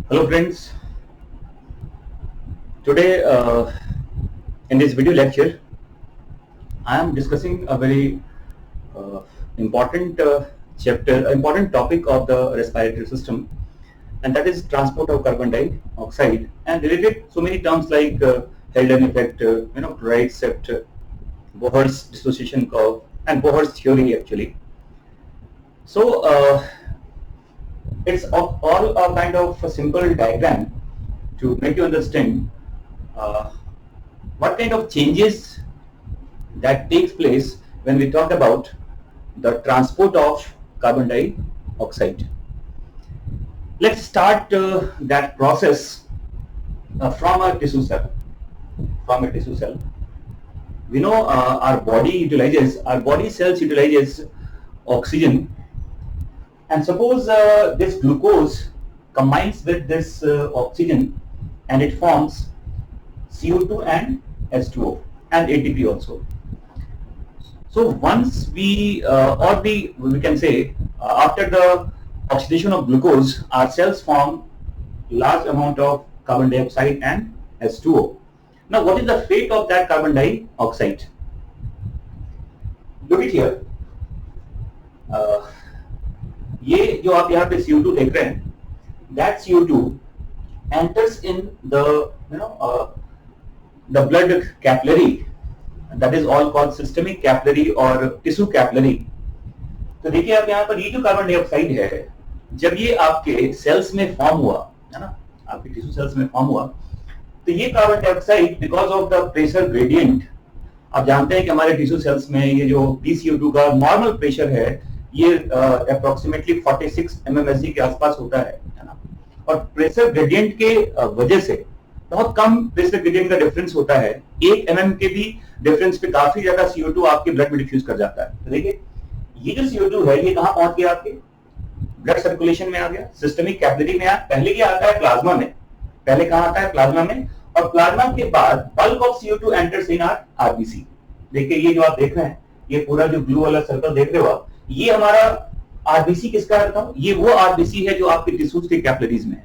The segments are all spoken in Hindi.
Hello friends, today in this video lecture I am discussing a very uh, important important topic of the respiratory system, and that is transport of carbon dioxide and related so many terms like Haldane effect, Wright set, Bohr's dissociation curve and Bohr's theory actually. So it's all a kind of a simple diagram to make you understand uh, what kind of changes that takes place when we talk about the transport of carbon dioxide. Let's start that process from a tissue cell. From a tissue cell, we know our body cells utilizes oxygen, and suppose this glucose combines with this oxygen and it forms CO2 and H2O and ATP also. So once we can say after the oxidation of glucose, our cells form large amount of carbon dioxide and H2O. Now, what is the fate of that carbon dioxide? Look it here. ये जो आप यहाँ पे CO2 देख रहे हैं, that CO2 enters in the blood capillary, that is all called systemic capillary or tissue capillary. तो देखिए आप यहाँ पर ये जो कार्बन डाइऑक्साइड है, जब ये आपके सेल्स में फॉर्म हुआ है ना, आपके टिश्यू सेल्स में फॉर्म हुआ, तो ये carbon dioxide because of the pressure gradient, आप जानते हैं कि हमारे टिश्यू सेल्स में ये जो PCO2 का नॉर्मल प्रेशर है ये अप्रोक्सीमेटली 46 mmHg के आसपास होता है ना, और प्रेशर ग्रेडियंट के वजह से बहुत कम प्रेशर ग्रेडियंट का डिफरेंस होता है, 1 mm के भी डिफरेंस पे काफी ज्यादा CO2 आपके ब्लड में डिफ्यूज कर जाता है। तो देखिए ये जो CO2 है ये कहाँ पहुंच गया, आपके ब्लड सर्कुलेशन में आ गया, सिस्टमिक कैपिलरी में पहले ये आता है प्लाज्मा में, पहले कहाँ आता है प्लाज्मा में, और प्लाज्मा के बाद bulk of CO2 enters in our RBC. देखिए ये जो आप देख रहे हैं, ये पूरा जो ब्लू वाला सर्कल देख रहे हो आप, ये हमारा आरबीसी किसका रहता हूं, ये वो आरबीसी है जो आपके टिश्यूज के कैपिलरीज में है।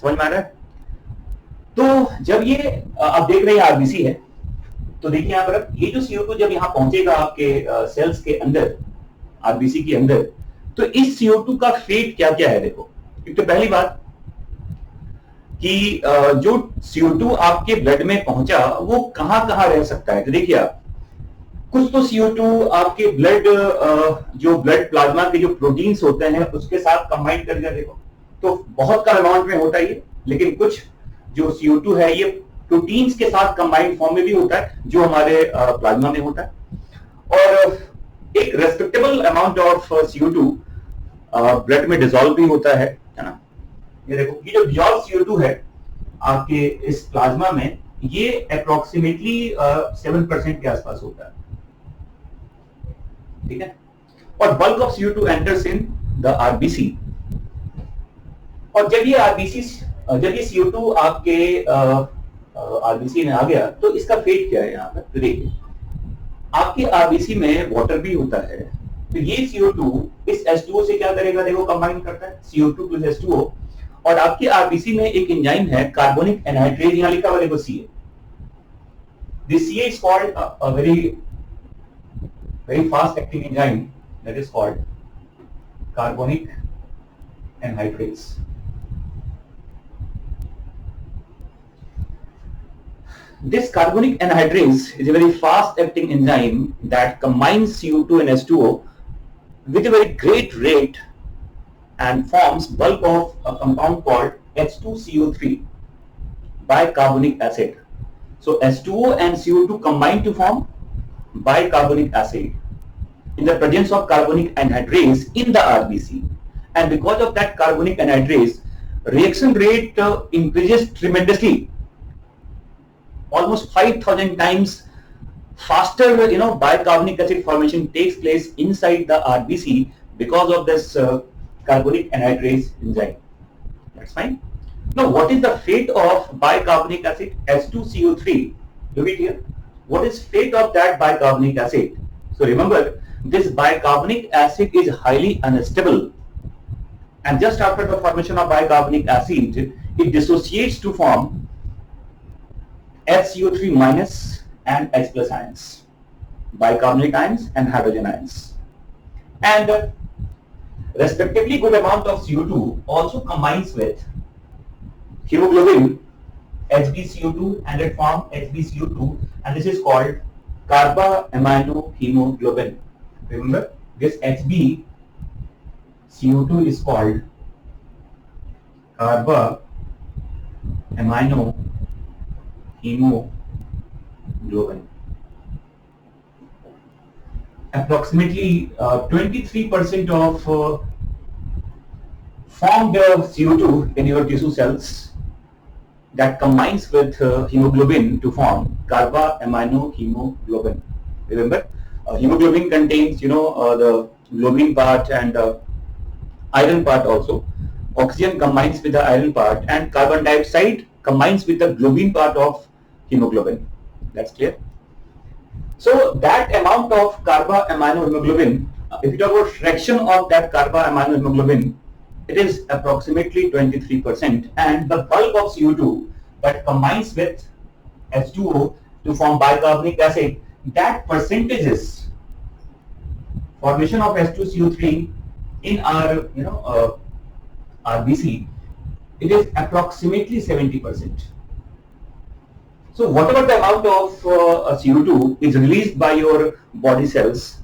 समझ में आ रहा है? तो जब ये आप देख रहे हैं आरबीसी है, तो देखिए यहाँ पर ये जो CO2 जब यहाँ पहुंचेगा आपके सेल्स के अंदर, आरबीसी के अंदर, तो इस CO2 का फेट क्या क्या है। देखो, एक तो पहली बात कि जो CO2 आपके ब्लड में पहुंचा वो कहां कहां रह सकता है। तो देखिए आप, कुछ तो CO2 आपके ब्लड जो ब्लड प्लाज्मा के जो प्रोटीन्स होते हैं उसके साथ कंबाइन कर दिया, देखो तो बहुत कम अमाउंट में होता है ये, लेकिन कुछ जो CO2 है ये प्रोटीन्स के साथ कंबाइंड फॉर्म में भी होता है जो हमारे प्लाज्मा में होता है, और एक respectable amount of CO2 blood में डिसॉल्व भी होता है ना। ये देखो, ये जो डिसॉल्व CO2 है आपके इस प्लाज्मा में, ये अप्रोक्सीमेटली 7% के आसपास होता है, ठीक है, और bulk of CO2 enters in the RBC. और जब ये CO2 आपके आरबीसी में आ गया तो इसका फेट क्या है यहाँ पर। तो देखिए आपके आरबीसी में वाटर भी होता है, तो ये CO2 इस H2O से क्या करेगा, देखो कंबाइन करता है CO2 प्लस H2O, और आपके आरबीसी में एक एंजाइम है कार्बोनिक एनहाइड्रेज, यहाँ लिखा हुआ देखो CA। This CA is called a very fast acting enzyme that is called carbonic anhydrase. This carbonic anhydrase is a very fast acting enzyme that combines CO2 and H2O with a very great rate and forms bulk of a compound called H2CO3 bicarbonic acid. So H2O and CO2 combine to form bicarbonic acid in the presence of carbonic anhydrase in the RBC, and because of that carbonic anhydrase, reaction rate increases tremendously, almost 5,000 times faster. Bicarbonic acid formation takes place inside the RBC because of this carbonic anhydrase enzyme. That's fine. Now, what is the fate of bicarbonic acid H2CO3? Look it here. What is fate of that bicarbonic acid? So remember, this bicarbonic acid is highly unstable. and just after the formation of bicarbonic acid, it dissociates to form HCO3 minus and H plus ions, bicarbonate ions and hydrogen ions. And respectively, good amount of CO2 also combines with hemoglobin HbCO2 and it forms HbCO2, and this is called carbaminohemoglobin. Remember, this HbCO2 is called carbaminohemoglobin. Approximately 23% of formed CO2 in your tissue cells that combines with hemoglobin to form carbaminohemoglobin. Remember, hemoglobin contains, the globin part and iron part also. Oxygen combines with the iron part, and carbon dioxide combines with the globin part of hemoglobin. That's clear. So that amount of carbaminohemoglobin, if you talk about fraction of that carbaminohemoglobin, it is approximately 23%, and the bulk of CO2 that combines with H2O to form bicarbonic acid, that percentage is formation of H2CO3 in our RBC, it is approximately 70%. So whatever the amount of CO2 is released by your body cells,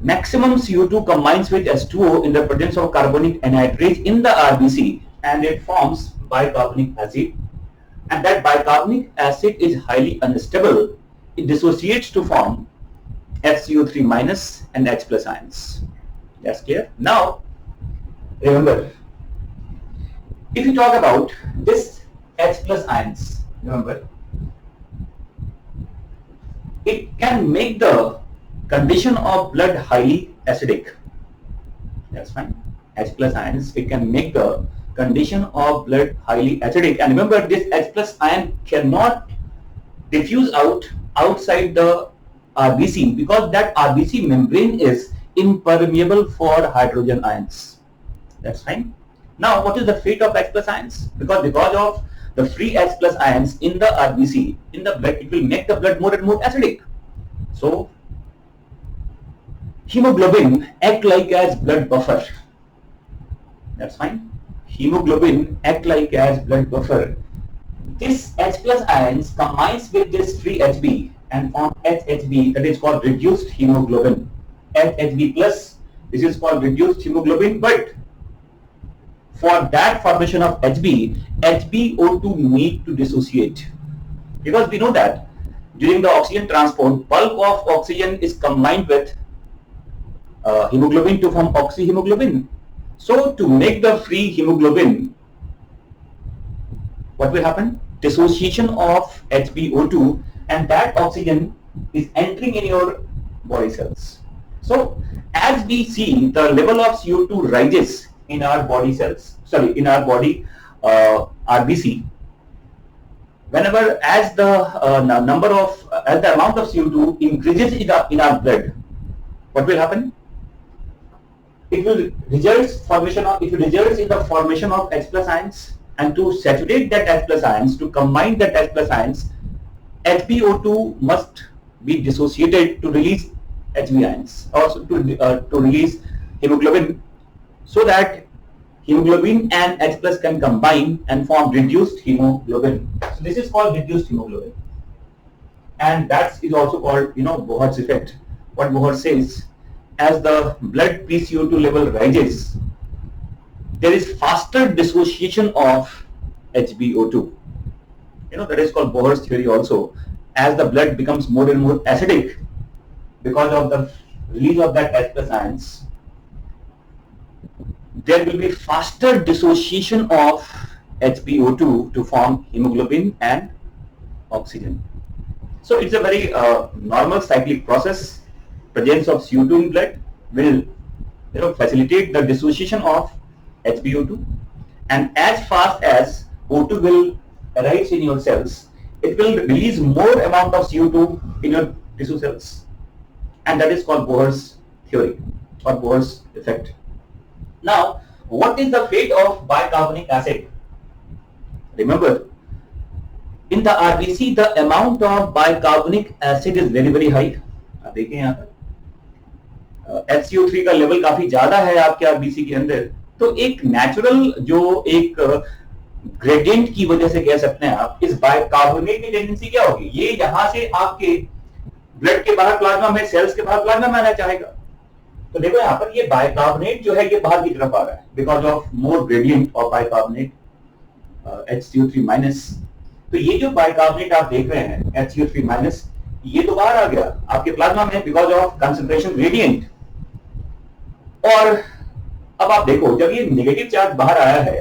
maximum CO2 combines with H2O in the presence of carbonic anhydrase in the RBC, and it forms bicarbonic acid, and that bicarbonic acid is highly unstable. It dissociates to form HCO3 minus and H plus ions. That's clear. Now remember, if you talk about this H plus ions, remember, it can make the condition of blood highly acidic. That's fine. H plus ions, it can make the condition of blood highly acidic. And remember, this H plus ion cannot diffuse outside the RBC because that RBC membrane is impermeable for hydrogen ions. That's fine. Now, what is the fate of H plus ions? Because of the free H plus ions in the RBC, in the blood, it will make the blood more and more acidic. So hemoglobin act like as blood buffer. That's fine. Hemoglobin act like as blood buffer. This H plus ions combines with this free HB and form HHB, that is called reduced hemoglobin. HHB plus, this is called reduced hemoglobin, but for that formation of HB, HbO2 need to dissociate, because we know that during the oxygen transport, bulk of oxygen is combined with hemoglobin to form oxyhemoglobin. So to make the free hemoglobin, what will happen? Dissociation of HbO2, and that oxygen is entering in your body cells. So as we see, the level of CO2 rises in our body cells, in our body RBC. Whenever as the as the amount of CO2 increases in our blood, what will happen? It will results in the formation of H plus ions, and to saturate that H plus ions, to combine that H plus ions, HbO2 must be dissociated to release Hb ions, also to release hemoglobin, so that hemoglobin and H plus can combine and form reduced hemoglobin. So this is called reduced hemoglobin, and that is also called Bohr's effect. What Bohr says, as the blood PCO2 level rises, there is faster dissociation of HbO2. That is called Bohr's theory also. As the blood becomes more and more acidic because of the release of that H plus ions, there will be faster dissociation of HbO2 to form hemoglobin and oxygen. So it's a very normal cyclic process. Presence of CO2 in blood will facilitate the dissociation of HbO2, and as fast as O2 will arise in your cells, it will release more amount of CO2 in your tissue cells, and that is called Bohr's theory or Bohr's effect. Now, what is the fate of bicarbonic acid? Remember, in the RBC, the amount of bicarbonic acid is very very high. आप देखिए यहाँ पर HCO3 का लेवल काफी ज्यादा है आपके आरबीसी के अंदर, तो एक नेचुरल जो एक ग्रेडियंट की वजह से कह सकते हैं आप, इस बाइकार्बोनेट की टेंडेंसी क्या होगी, ये यहां से आपके ब्लड के बाहर प्लाज्मा में, सेल्स के बाहर प्लाज्मा में आना चाहेगा। तो देखो यहाँ पर ये बाइकार्बोनेट जो है ये बाहर की तरफ आ रहा है because of more gradient of bicarbonate HCO3-। तो ये जो बाइकार्बोनेट आप देख रहे हैं HCO3-, ये तो बाहर आ गया आपके प्लाज्मा में बिकॉज ऑफ कंसंट्रेशन ग्रेडियंट। और अब आप देखो, जब ये नेगेटिव चार्ज बाहर आया है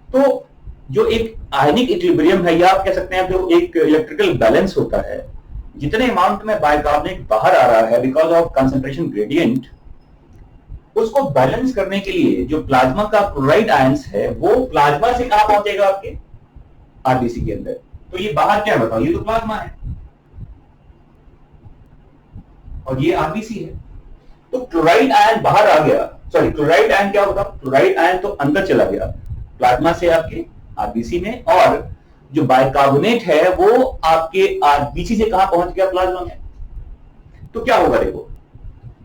तो जो एक आयनिक इक्विलिब्रियम है, या आप कह सकते हैं जो एक इलेक्ट्रिकल बैलेंस होता है, जितने अमाउंट में बाइकार्बोनेट बाहर आ रहा है बिकॉज ऑफ कंसंट्रेशन ग्रेडियंट, उसको बैलेंस करने के लिए जो प्लाज्मा का क्लोराइड आयंस है वो प्लाज्मा से कहां पहुंचेगा, आपके आरबीसी के अंदर। तो ये बाहर क्या बताओ, ये तो प्लाज्मा है और ये आरबीसी है। तो क्लोराइड आयन बाहर आ गया, सॉरी क्लोराइड आयन क्या होगा, क्लोराइड आयन तो अंदर चला गया प्लाज्मा से आपके आरबीसी में, और जो बाइकार्बोनेट है वो आपके आरबीसी से कहां पहुंच गया, प्लाज्मा में। तो क्या होगा देखो,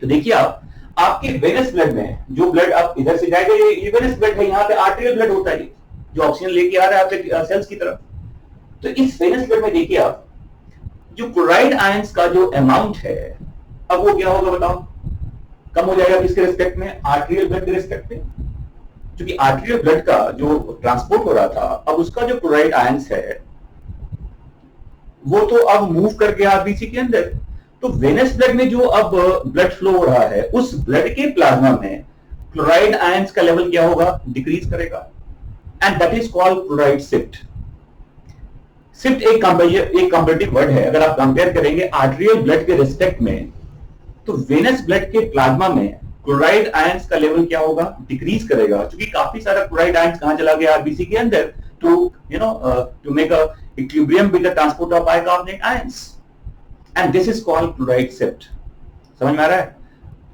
तो देखिए आप आपके वेनस ब्लड में जो ब्लड आप इधर से जाएगा, ये वेनस ब्लड है, यहाँ पे आर्टेरियल ब्लड होता है जो ऑक्सीजन लेके आ रहा है आपके सेल्स की तरफ। तो इस वेनस ब्लड में देखिए आप, जो क्लोराइड आयंस का जो अमाउंट है अब वो क्या होगा बताओ, कम हो जाएगा किसके रिस्पेक्ट में, आर्टेरियल ब्लड के रिस्पेक्ट में। क्योंकि आर्टेरियल ब्लड का जो ट्रांसपोर्ट हो रहा था, अब उसका जो क्लोराइड आयंस है वो तो अब मूव कर गया आरबीसी के अंदर। तो वेनस ब्लड में जो अब ब्लड फ्लो हो रहा है, उस ब्लड के प्लाज्मा में क्लोराइड आयंस का लेवल क्या होगा, डिक्रीज करेगा, and that is called chloride shift. Shift एक कंपैरेटिव वर्ड है। अगर आप कंपेयर करेंगे आर्टेरियल ब्लड के रिस्पेक्ट में, तो वेनस ब्लड के प्लाज्मा में क्लोराइड आयंस का लेवल क्या होगा, डिक्रीज करेगा, क्योंकि काफी सारा क्लोराइड आयंस कहां चला गया, आरबीसी के अंदर, to make a equilibrium with the transport of bicarbonate ions, and this is called chloride shift. समझ में आ रहा है?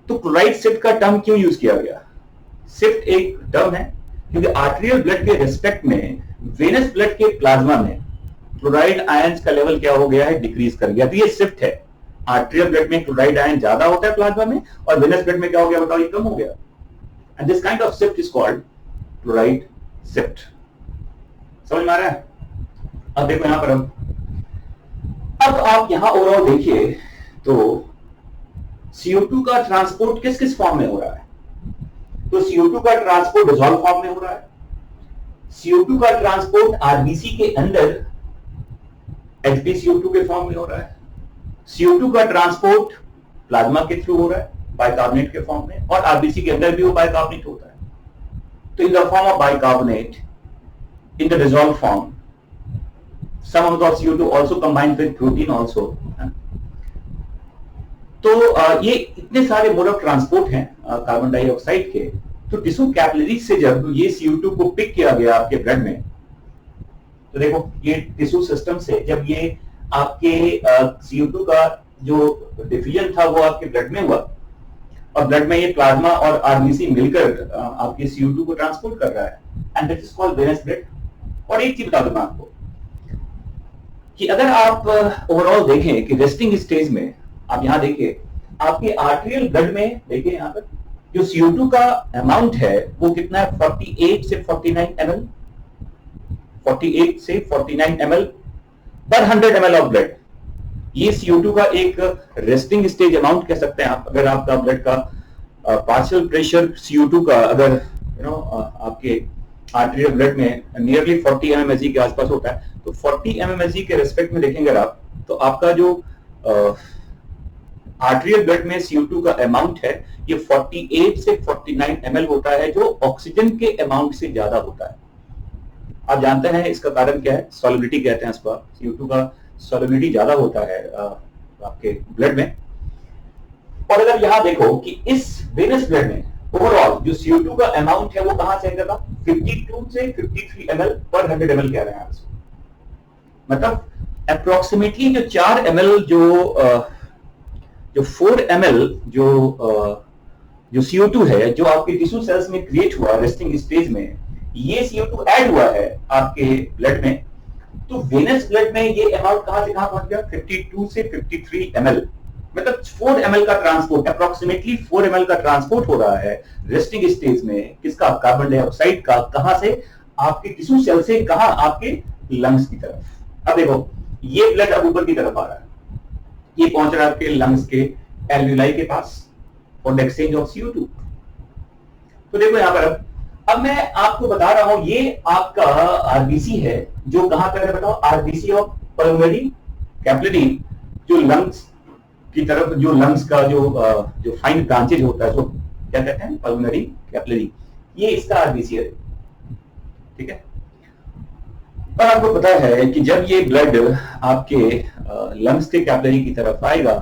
तो क्लोराइड शिफ्ट का टर्म क्यों यूज किया गया, शिफ्ट एक टर्म है क्योंकि आर्टेरियल ब्लड के रिस्पेक्ट में वेनस ब्लड के प्लाज्मा में क्लोराइड आयंस का लेवल क्या हो गया है, डिक्रीज कर गया। तो ये शिफ्ट है, आर्टेरियल ब्लड में क्लोराइड आयन ज्यादा होता है प्लाज्मा में, और वेनस ब्लड में क्या हो गया बताओ, ये कम हो गया। And this kind of shift is called chloride shift. समझ में आ रहा है? अब देखो यहां पर अब आप यहां ओवरऑल देखिए तो CO2 का ट्रांसपोर्ट किस किस फॉर्म में हो रहा है। तो CO2 का ट्रांसपोर्ट डिसॉल्व फॉर्म में हो रहा है, CO2 का ट्रांसपोर्ट आरबीसी के अंदर HbCO2 के फॉर्म में हो रहा है, CO2 का ट्रांसपोर्ट प्लाज्मा के थ्रू हो रहा है बाइकार्बोनेट के फॉर्म में, और आरबीसी के अंदर भी वो बाइकार्बोनेट होता है। तो in the form of bicarbonate, in the dissolve form, some amount of CO2 also combined with protein also। तो ये इतने सारे मोड ऑफ ट्रांसपोर्ट हैं कार्बन डाइऑक्साइड के। तो टिश्यू कैपिलरीज से जब ये CO2 को पिक किया गया आपके ब्लड में, तो देखो ये टिश्यू सिस्टम से जब ये आपके CO2 का जो डिफ्यूजन था वो आपके ब्लड में हुआ, और ब्लड में ये प्लाज्मा और आरबीसी मिलकर आपके CO2 को ट्रांसपोर्ट कर रहा है, and that is called venous blood. और एक चीज बता दूं मैं आपको कि अगर आप ओवरऑल देखें कि रेस्टिंग स्टेज में, आप यहां देखिए आपके आर्टेरियल ब्लड में, देखिए यहां पर जो CO2 का अमाउंट है वो कितना है, 48 से 49 ml, 48 से 49 ml पर 100 ml ऑफ ब्लड। ये CO2 का एक रेस्टिंग स्टेज अमाउंट कह सकते हैं आप। अगर आपका ब्लड का पार्शियल प्रेशर CO2 का अगर आपके आर्टेरियल ब्लड में नियरली 40 mmHg के आसपास होता है, तो 40 mmHg के रेस्पेक्ट में देखेंगे आप, तो आपका जो आर्टेरियल ब्लड में CO2 का अमाउंट है ये 48 से 49 ml होता है, जो ऑक्सीजन के अमाउंट से ज्यादा होता है। आप जानते हैं इसका कारण क्या है, सॉल्युबिलिटी कहते हैं इसका। CO2 का सॉल्युबिलिटी ज्यादा होता है आपके ब्लड में। और अगर यहां देखो कि इस वेनस ब्लड में ओवरऑल जो CO2 का अमाउंट है वो कहां से आएगा, 52 से 53 ml पर 100 ml कह रहे हैं इसको। मतलब अप्रोक्सीमेटली जो 4 ml जो 4 ml जो जो CO2 है जो आपके टिश्यू सेल्स में क्रिएट हुआ रेस्टिंग स्टेज में, ये CO2 ऐड हुआ है आपके ब्लड में, तो वेनस ब्लड में ये अमाउंट कहां से कहां पहुंच गया, 52 से 53 ml, मतलब 4 ml का ट्रांसपोर्ट, अप्रोक्सीमेटली 4 ml का ट्रांसपोर्ट हो रहा है रेस्टिंग स्टेज में, किसका, कार्बन डाइऑक्साइड का, कहां से, आपके टिश्यू सेल से, कहां, आपके लंग्स की तरफ। अब देखो ये ब्लड अब ऊपर की तरफ आ रहा है, ये पहुंच रहा है आपके लंग्स के एल्वियोलाई के पास for the exchange of CO2। तो देखो यहां पर अब मैं आपको बता रहा हूं, ये आपका आरबीसी है जो कहां पर है बताओ, आरबीसी ऑफ पल्मोनरी कैपिलरी, जो लंग्स की तरफ, जो लंग्स का जो फाइन ब्रांचेज होता है, जो क्या कहते हैं पल्मोनरी कैपिलरी, ये इसका आरबीसी है, ठीक है। पर आपको पता है कि जब ये ब्लड आपके लंग्स के कैपिलरी की तरफ आएगा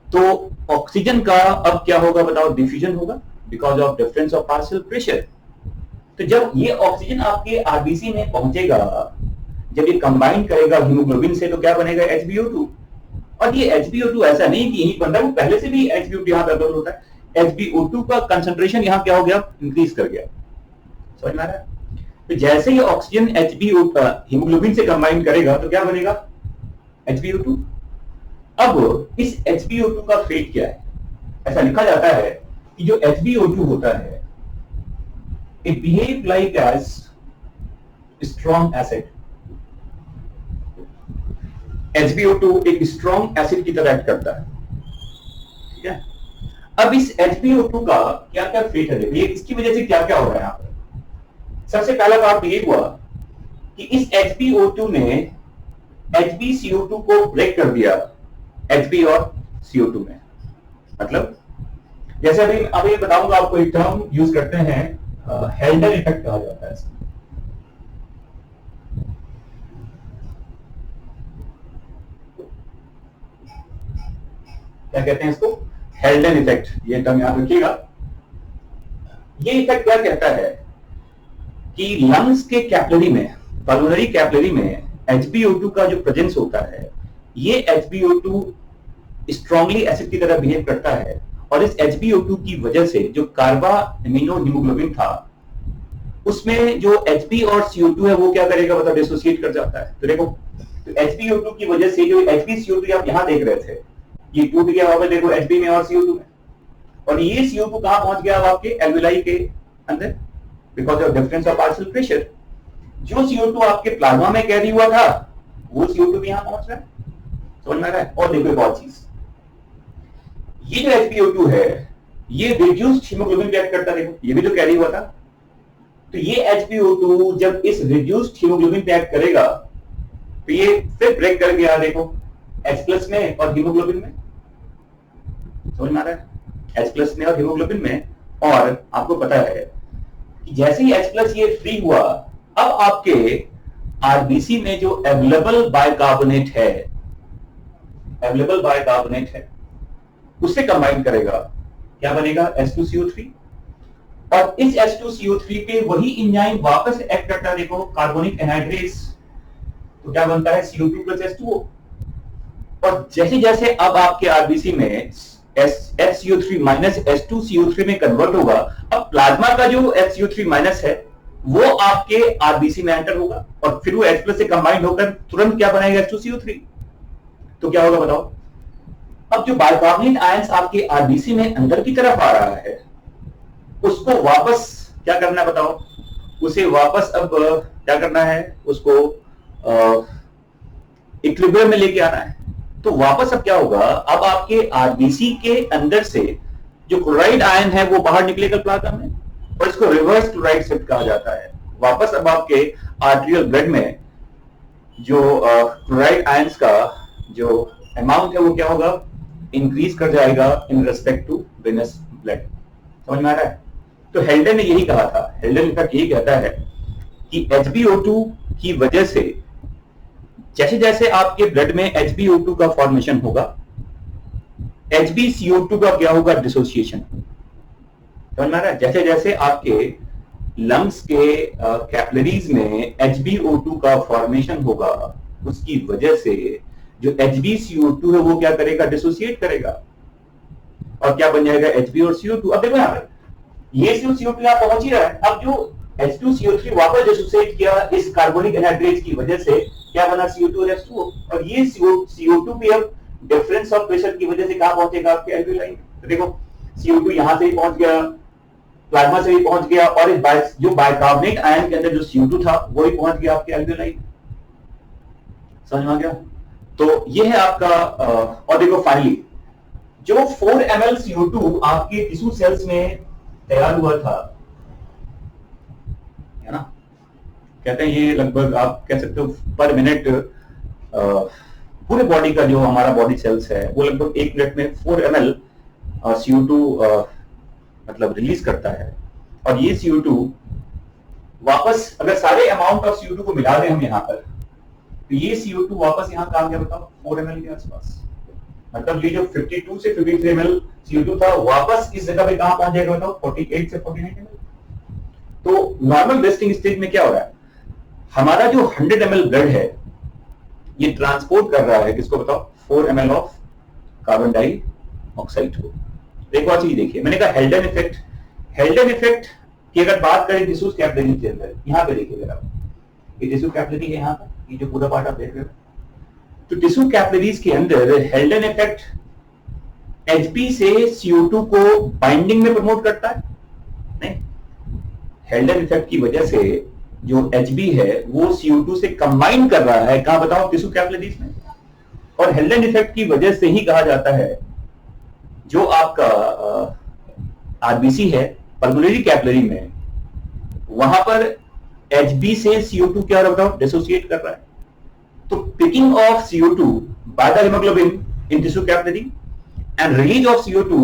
तो ऑक्सीजन का अब क्या होगा बताओ, डिफ्यूजन होगा because of difference of partial pressure. तो जब ये ऑक्सीजन आपके आरबीसी में पहुंचेगा, जब ये कंबाइन करेगा हीमोग्लोबिन से, तो क्या बनेगा, HbO2। और ये HbO2 ऐसा नहीं कि यही बन रहा है, वो पहले से भी HbO2 यहाँ पे अवेलेबल होता है। HbO2 का कंसंट्रेशन यहाँ क्या हो गया, इंक्रीज कर गया, समझ में आ रहा है। तो जैसे ही ऑक्सीजन HbO2 हीमोग्लोबिन से कंबाइन करेगा तो क्या बनेगा, HbO2। अब इस HbO2 का फेट क्या है, ऐसा लिखा जाता है कि जो HbO2 होता है, it behave like as strong acid। HbO2 एक स्ट्रॉन्ग एसिड की तरह एक्ट करता है, ठीक है। अब इस HbO2 का क्या क्या फेट है, देखिए इसकी वजह से क्या क्या हो रहा है यहाँ पर। सबसे पहला बात ये हुआ कि इस HbO2 ने HbCO2 को ब्रेक कर दिया Hb और CO2 में, मतलब जैसे अभी बताऊंगा आपको, एक टर्म यूज करते हैं, हेल्डन इफेक्ट कहा जाता है इसको। क्या कहते हैं इसको, हेल्डन इफेक्ट, ये टर्म याद रखिएगा। ये इफेक्ट क्या कहता है कि लंग्स के कैपिलरी में, पल्मोनरी कैपिलरी में HbO2 का जो प्रेजेंस होता है, ये HbO2 स्ट्रांगली एसिड की तरह बिहेव करता है, और इस HbO2 की वजह से जो कार्बामिनो हीमोग्लोबिन था उसमें जो Hb और CO2 है वो क्या करेगा, मतलब डिसोसिएट कर जाता है। तो देखो, तो HbO2 की वजह से जो HbCO2 आप यहां देख रहे थे, ये टूट गया वापस देखो Hb में और CO2 में, और ये CO2 कहां पहुंच गया अब आपके एल्वियोलाई के अंदर, because of difference of partial pressure. जो CO2 आपके प्लाज्मा में कैरी हुआ था वो CO2 भी यहां पहुंच रहा है, समझ में आ रहा है। और देखो एक और चीज, ये जो HbO2 है ये रिड्यूस्ड हीमोग्लोबिन रिएक्ट करता है, देखो ये भी तो कैरी हुआ था। तो ये HbO2 जब इस रिड्यूस्ड हीमोग्लोबिन रिएक्ट करेगा तो ये फिर ब्रेक कर गया, देखो H+ में और हीमोग्लोबिन में, समझ में आ रहा है, H+ में और हीमोग्लोबिन में। और आपको पता है कि जैसे ही H+ ये फ्री हुआ, अब आपके आरबीसी में जो अवेलेबल बाइकार्बोनेट है उससे कंबाइन करेगा, क्या बनेगा, H2CO3। और इस H2CO3 पे वही एंजाइम वापस एक्ट करता है, देखो कार्बोनिक एनहाइड्रेस, तो क्या बनता है, CO2 + H2O। और जैसे जैसे अब आपके आरबीसी में HCO3- H2CO3 में कन्वर्ट होगा, अब प्लाज्मा का जो HCO3- है वो आपके आरबीसी में एंटर होगा, और फिर वो H+ से कंबाइंड होकर तुरंत क्या बनाएगा, H2CO3। तो क्या होगा बताओ, अब जो बाइकार्बोनेट आयंस आपके आरबीसी में अंदर की तरफ आ रहा है उसको वापस क्या करना है बताओ, उसे वापस अब क्या करना है, उसको इक्विलिब्रियम में लेके आना है। तो वापस अब क्या होगा, अब आपके आरबीसी के अंदर से जो क्लोराइड आयन है वो बाहर निकलेगा प्लाज्मा में, और इसको रिवर्स क्लोराइड शिफ्ट कहा जाता है। वापस अब आपके आर्टेरियल ब्लड में जो क्लोराइड आयंस का जो अमाउंट है वो क्या होगा, इंक्रीज कर जाएगा in respect to venous blood, समझ में आ रहा है। तो हेल्डन ने यही कहा था, हेल्डन इफेक्ट यही कहता है कि HbO2 की वजह से जैसे जैसे आपके ब्लड में HbO2 का फॉर्मेशन होगा, HbCO2 का क्या होगा, डिसोसिएशन, समझ में आ रहा है। जैसे जैसे आपके लंग्स के कैपिलरीज में HbO2 का फॉर्मेशन होगा, उसकी वजह से जो HbCO2 है वो क्या करेगा, डिसोसिएट करेगा, और क्या बन जाएगा Hb और CO2। अब देखो यहाँ पर ये CO2 यहाँ पहुंच ही रहा है। अब जो H2CO3 वापस डिसोसिएट किया इस कार्बोनिक एनहाइड्रेट की वजह से, क्या बना CO2 और H2O, और ये CO2 भी अब डिफरेंस ऑफ प्रेशर की वजह से कहां पहुंचेगा आपके एल्वियोलाई। तो देखो CO2 यहां से ही पहुंच गया, प्लाज्मा से ही पहुंच गया, और इस जो बाइकार्बोनेट आयन के अंदर जो CO2 था वो ही पहुंच गया आपके एल्वियोलाई। समझ में आ गया? तो ये है आपका और देखो फाइनली जो 4 ml CO2 आपके टिश्यू सेल्स में तैयार हुआ था, है ना, कहते हैं ये लगभग आप कह सकते हो पर मिनट पूरे बॉडी का जो हमारा बॉडी सेल्स है वो लगभग 1 मिनट में 4 ml CO2 मतलब रिलीज करता है। और ये CO2 वापस अगर सारे अमाउंट ऑफ CO2 को मिला दें हम यहाँ पर, तो ये CO2 वापस यहाँ कहाँ गया बताओ, 4 ml के आसपास। मतलब ये जो 52 से 53 ml CO2 था वापस इस जगह पे कहां पहुंच जाएगा बताओ, 48 से 49 ml। तो नॉर्मल रेस्टिंग स्टेज में क्या हो रहा है, हमारा जो 100 ml ब्लड है ये ट्रांसपोर्ट कर रहा है किसको बताओ, 4 ml ऑफ कार्बन डाइऑक्साइड को। एक और चीज देखिए, मैंने कहा हेल्डन इफेक्ट। हेल्डन इफेक्ट की अगर बात करें टिश्यू कैपिलरी के अंदर, यहाँ पे देखिए जरा, ये टिश्यू कैपिलरी है यहाँ पर, ये जो पूरा पार्ट आप देख रहे हो, तो टिश्यू कैपिलरीज के अंदर हेल्डन इफेक्ट Hb से CO2 को बाइंडिंग में प्रमोट करता है? नहीं, हेल्डन इफेक्ट की वजह से जो Hb है वो CO2 से कंबाइन कर रहा है, कहां बताओ, टिश्यू कैपिलरीज में। और हेल्डन इफेक्ट की वजह से ही कहा जाता है जो आपका आरबीसी है पल्मोनरी कैपिलरी में, वहां पर Hb से CO2 क्या बताओ, डिसोसिएट कर रहा है। तो picking of CO2 by the hemoglobin in tissue capillary and release of CO2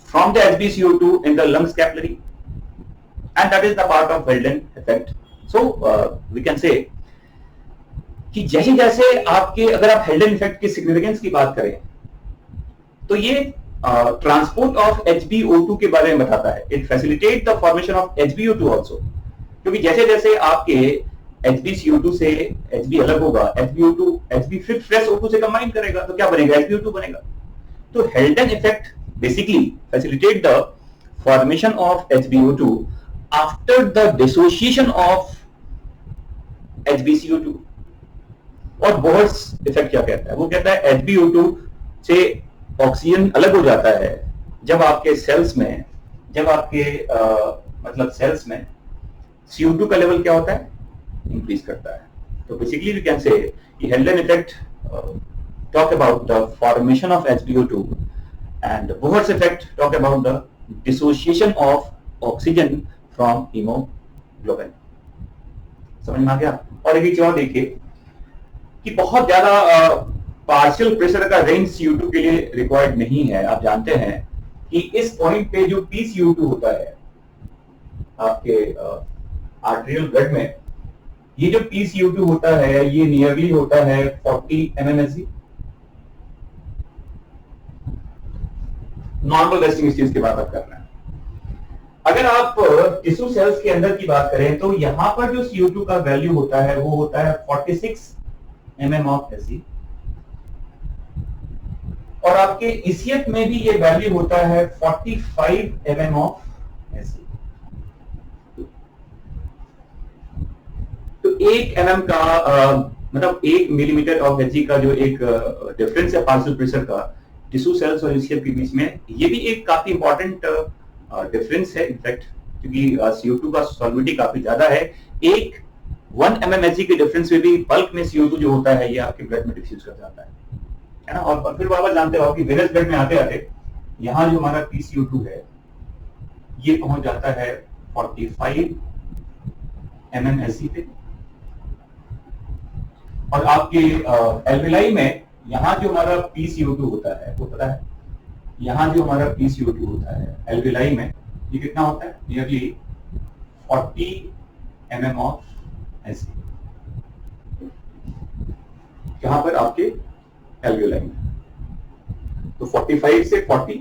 from the HbCO2 in the lungs capillary, and that is the part of Heldon effect. So we can say कि जैसे जैसे आपके अगर आप हेल्डन इफेक्ट की सिग्निफिकेंस की बात करें तो ये ट्रांसपोर्ट ऑफ HbO2 के बारे में बताता है। It facilitate the formation of HbO2 also, क्योंकि जैसे जैसे आपके HbCO2 से Hb अलग होगा, Hb फिर फ्रेश O2 से कंबाइन करेगा तो क्या बनेगा, HbO2 बनेगा। तो हेल्डन effect basically facilitate the formation of HbO2 after the dissociation of HbCO2। और बोहर्स इफेक्ट क्या कहता है, वो कहता है HbO2 से ऑक्सीजन अलग हो जाता है जब आपके सेल्स में, जब आपके मतलब सेल्स में CO2 का लेवल क्या होता है, इंक्रीज करता है। तो बेसिकली वी कैन से कि हेल्डन effect talk about the formation of HbO2 and Bohr's effect talk about the dissociation of oxygen from haemoglobin. समझ में आ गया? और एक चीज और देखिए कि बहुत ज्यादा पार्शियल प्रेशर का रेंज CO2 के लिए रिक्वायर्ड नहीं है। आप जानते हैं कि इस पॉइंट पे जो PCO2 होता है आपके आर्टेरियल ब्लड में, ये जो PCO2 होता है ये नियरली होता है 40 mmHg। नॉर्मल रेस्टिंग स्टेज की बात कर रहे हैं। अगर आप टिश्यू सेल्स के अंदर की बात करें तो यहां पर जो CO2 का वैल्यू होता है वो होता है 46 mm ऑफ Hg, और आपके ईसीएफ में भी ये वैल्यू होता है 45 mm ऑफ Hg। तो 1 mm का मतलब 1 मिलीमीटर ऑफ Hg का जो एक डिफरेंस है पार्शियल प्रेशर का टिश्यू सेल्स और ईसीएफ के बीच में, ये भी एक काफी इंपॉर्टेंट डिफरेंस है इनफैक्ट, क्योंकि CO2 का सॉल्युबिलिटी काफी ज्यादा है। 1 mm Hg के डिफरेंस में भी बल्क में CO2 जो होता है ये आपके ब्लड में डिफ्यूज कर जाता है ना। और फिर वापस जानते हो कि वेनस ब्लड में आते आते यहाँ जो हमारा PCO2 है ये पहुंच जाता है 45 mm Hg पे, और आपके एल्विलाई में यहाँ जो हमारा PCO2 होता है वो पता है, यहाँ जो हमारा PCO2 होता है एल्विलाई में ये कितना होता है, नियरली 40 mm ऑफ Hg, यहाँ पर आपके एल्वियोलाई में। तो 45 से 40,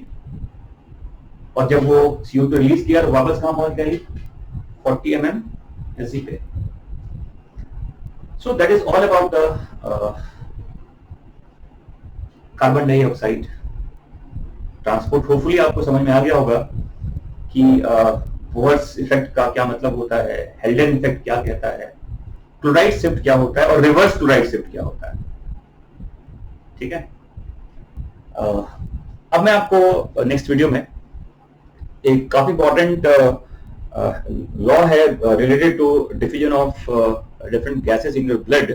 और जब वो CO2 रिलीज किया तो वापस कहां पहुंच गई, 40 mm Hg पे। So that is all about the carbon dioxide transport hopefully आपको समझ में आ गया होगा कि बोहर्स इफेक्ट का क्या मतलब होता है, हेल्डेन इफेक्ट क्या कहता है, क्लोराइड शिफ्ट क्या होता है और रिवर्स क्लोराइड शिफ्ट क्या होता है। ठीक है, अब मैं आपको नेक्स्ट वीडियो में एक काफी इंपॉर्टेंट लॉ है related to diffusion of different gases in your blood,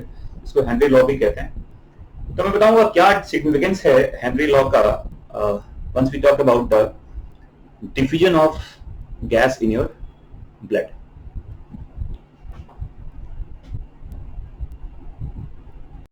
इसको हेनरी लॉ भी कहते हैं। तो मैं बताऊंगा क्या सिग्निफिकेंस है हेनरी लॉ का once we talk about the diffusion of gas in your blood.